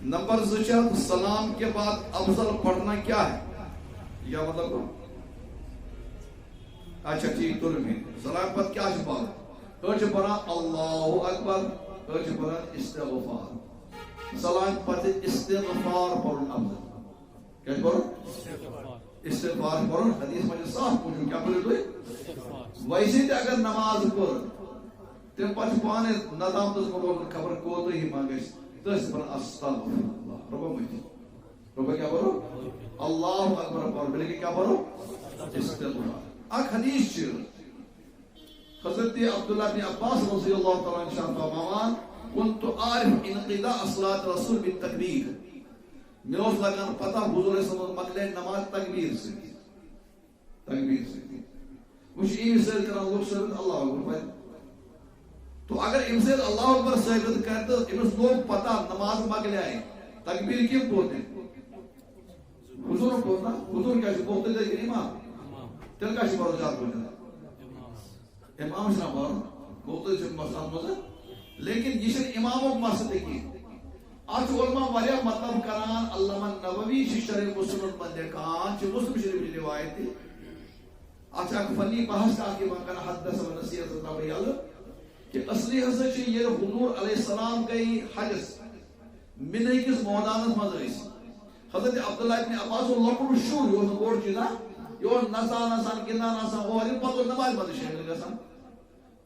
Number 2 سلام کے بعد افضل پڑھنا کیا ہے؟ یا مطلب اچھا ٹھیک تو نہیں سلام پر کیا بات أچھ پڑھا اللہ اکبر أچھ پڑھا استغفار سلام پر استغفار پڑھن افضل کیا پڑھو استغفار پڑھن حدیث میں صاف پوچھو کیا بولے تو ویسے اگر نماز پڑھ تم پتہ پانے ندام دس کو خبر کو ہی مانگے تس پر استغفر اللہ ربا کیا پڑھو اللہ اکبر پڑھو بلکہ کیا پڑھو استغفار اک حدیث چھ حضرت عبداللہ بن عباس رضی اللہ تعالی عنہ فرماوان كنت عارف انقضاء صلاة رسول بالتکبیر میں اس لگان پتہ حضور صلی اللہ علیہ وسلم مکلے نماز تکبیر سے مجھے این سر کران لوگ سر اللہ اکبر تو اگر امسید اللہ اکبر ثابت کرتے امس لوگ پتہ نماز مکلے آئے تکبیر کیوں بولتے حضور بولنا حضور کیا بولتے لیکن امام تل کا شبار جات بولتے امام شاہ بولنا بولتے چھے مسئلہ مزہ لیکن یہ امام و مسئلہ کی آج علماء والیہ مطلب کران علامہ نووی شرح مسلم بندے کان چھے مسلم شریف کی روایت تھی آج ایک فنی بحث آگے مانکنا حدث و نصیحت اللہ بیال کہ اصلی حضرت چھے یہ حضور علیہ السلام گئی حجز منہ کس موادانت مدرس حضرت عبداللہ ابن عباس و لکڑ شور یہ بور چیزا یہ نسان گنا نسان اور یہ پتو نماز مدرس شہر گسان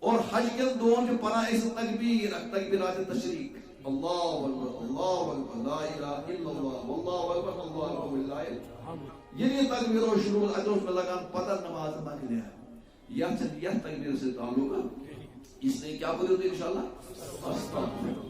اور حج کے دون جو پڑھا اس تکبیر تکبیرات تشریق اللہ اکبر لا الہ الا اللہ واللہ اکبر اللہ اکبر لا الہ یہ تکبیر و شروع ادرس میں لگان پتہ نماز مانگ لیا یہ تکبیر سے تعلق ہے اس نے کیا بولے ہوتے انشاءاللہ استغفر